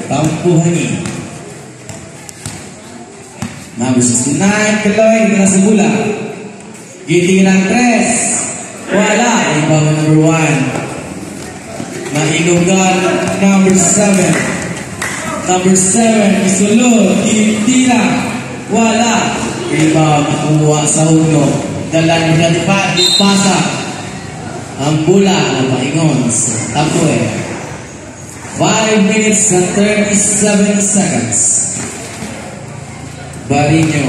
Tampuhangi. Number 69, Kaloy, nasa bola. Gitirang 3. Wala. Ibang number 1. Mainugan, number 7. Number 7, isulod. Gitira. Wala. Ibang makuha sa uno. Dalan na dipasa. Ang bola na paingon sa Tampuhangi. 5 minutes and 37 seconds. Barinyo.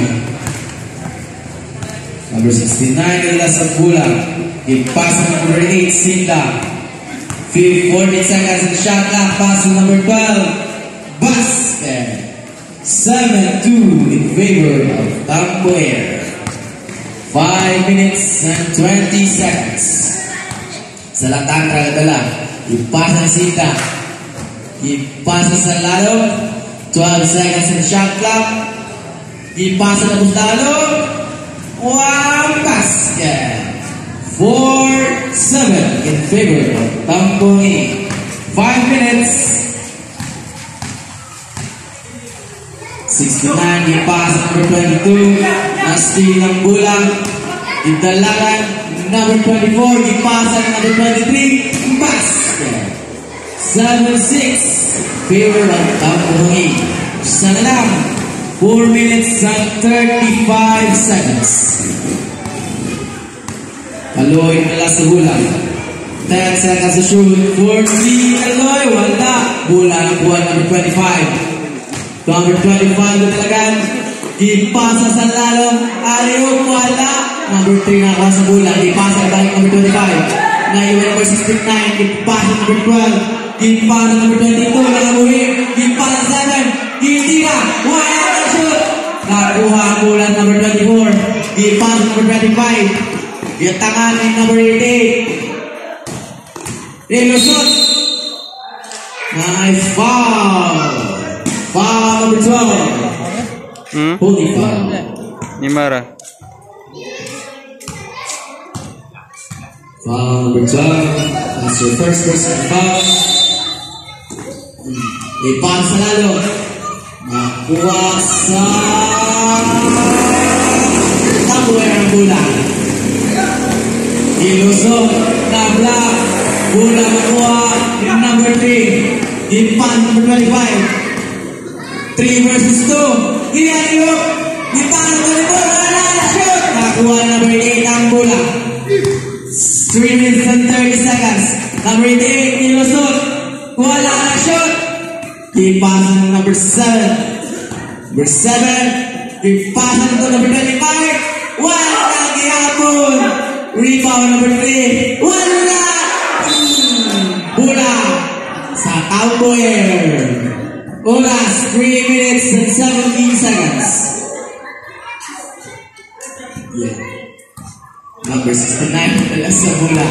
Number 69, nila sa bola. Ipas number 8, Sinda. 40 seconds and shot clock. Pass to number 12. Basket. 7-2 in favor of Tampuhangi. 5 minutes and 20 seconds. Sa latang tragadala. Ipas na Sinda. Ipas na sa lalo. 12 seconds in shot clock. Ipasa na Bustalo. One basket. 4-7 in favor of Tampuhangi. 5 minutes. 69, ipasa number 22. Na-steal ng bola. Idalagan number 24. Ipasa number 23. Basket. 7-6 favor of Tampuhangi. Sana lang. 4 minutes and 35 seconds. Kaloy nila sa bola. 10 seconds to shoot. 40. Kaloy, wala. Bola ng buwan number 25. Number 25 na talagan. Ipasa sa lalong. Aliw, wala. Number 3 na sa bola. Ipasa na balik number 25. Naiwan number 69. Ipasa number 12. Ipasa number 22. Nakabuhi. Ipasa 7. Gitira. Wala. Nakuha ang bola number 24. Ipas number 25. Yatangan ng number 88. Ilusot. Nice foul. Foul number 12. Holy foul. Nimara. Foul number 12. That's your first personal foul. Ipas sa lalo. Nakuha sa Tampuhangi ang bola. Ilusot na block. Bola makuha yung number 3. Ipan number 25. 3 versus 2. Ginaliyok. Ipan number 24. Wala na shoot. Nakuha number 8 ang bola. 3 minutes and 30 seconds. Number 8 ilusot. Wala na shoot. Ipan number 7. Number 7. Ipasan ito number 25. Wala gihapon. Rebound number 3. Wala. Bola sa Tampuhangi. Oras 3 minutes and 17 seconds. Yeah. Number 69 nila sa bola.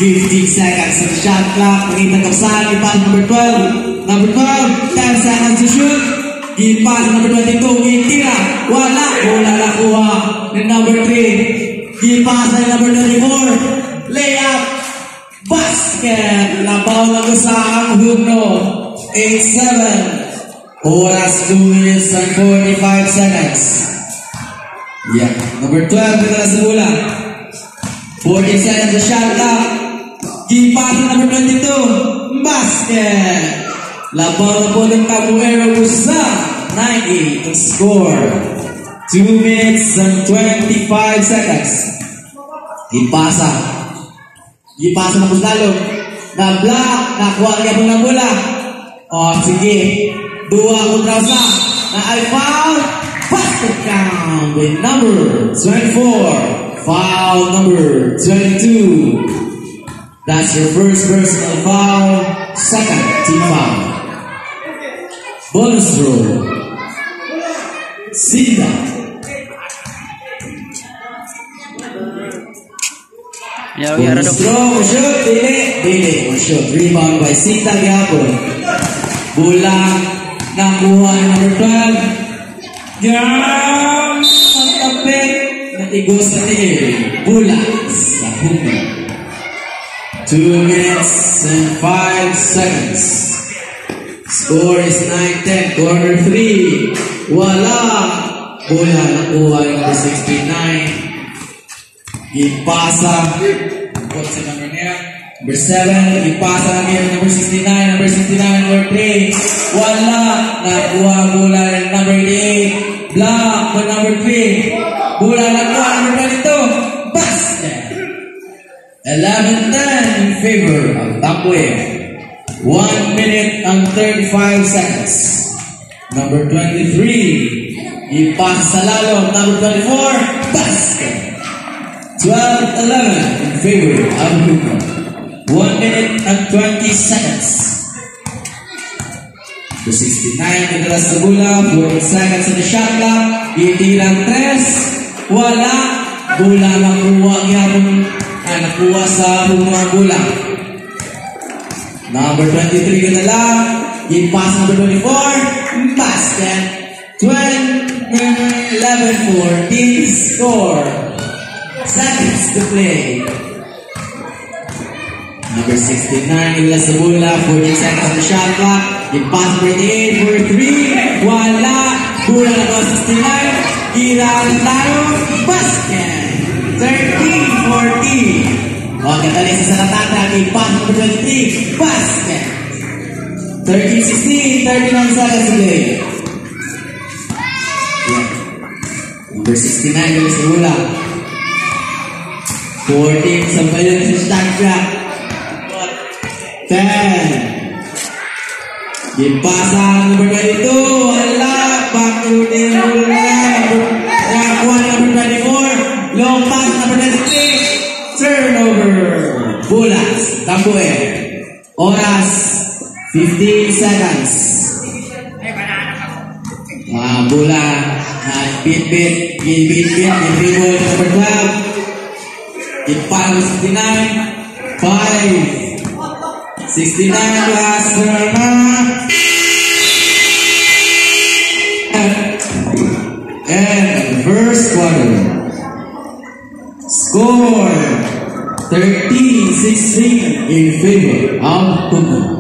15 seconds of shot clock. Pagkitagkapsaan, ipas number 12. Number 12, 10 seconds to shoot. Ipas number 22, itira. Wala. Bola nakuha ng number 3. Ipas ng number 24. Layup. Basket. Nabaw na ko sa ang hugno. 8-7. Oras 2 minutes and 45 seconds. Yeah. Number 12, nila sa bola. 14 seconds of shot clock. Ipas number 22. Basket. Labaw po ng Tampuhangi sa 98 to score. 2 minutes and 25 seconds. Ipasa. Ipasa na Bustalo. Na-block. Nakuha niya po ng bola. O, sige. 2 kontra sa. Na-I foul. Basket count with number 24. Foul number 22. That's your first personal foul. Second team foul. Bonus roll. Sinda. Bonus roll. Shoot. Dili. Shoot. Rebound by Sinda Gapon. Bola. Nakuha number 12. Ang tapit. Natigos sa tingin. Bola sa hukman. 2 minutes and 5 seconds. Score is 9-10. Corner 3. Wala. Bola nakuha number 69. Ipasa. Put sa number niya. Number 7. Ipasa namin number 69. Number 69. Number 3. Wala. Nakuha bola ng number 8. Block for number 3. Bola nakuha number 22. Basket. 11-10 in favor of Tampuer. 1 minute and 35 seconds. Number 23. Ipasa sa lalo. Number 24. Basket. 12-11 in favor of Hukma. 1 minute and 20 seconds. The 69 nagdalas sa bola. 40 seconds on the shot clock. Itirang 3. Wala. Bola nakuha gyapon. Nakuha sa Hukma bola. Number 23 nagdala. Ipas number 24. Basket. 11-14 score. Seconds to play. Number 69 nagdala sa bola. 40 seconds on the shot clock. Ipas number 8 for 3. Wala. Bola nakuha 69. Girang tayo. Basket. 13-14. Okay, tali sa Salatata. Ipas number 23. Basket. 13-16. 39 seconds to play. Yeah. Number 69 nagdala sa bola. 14 sa bayan sa shot clock. 10. Ipasa number 22. Wala. Back to the bola. Nakakuha number 24. Long pass number 23. Turnover. Bulas. Tampuer. Oras. 15 seconds. Bola. Bit-bit. Bit-bit. Dribble number 12. Ipal 69. 5. 69 plus and first quarter. Score 13-16 in favor of Hukma.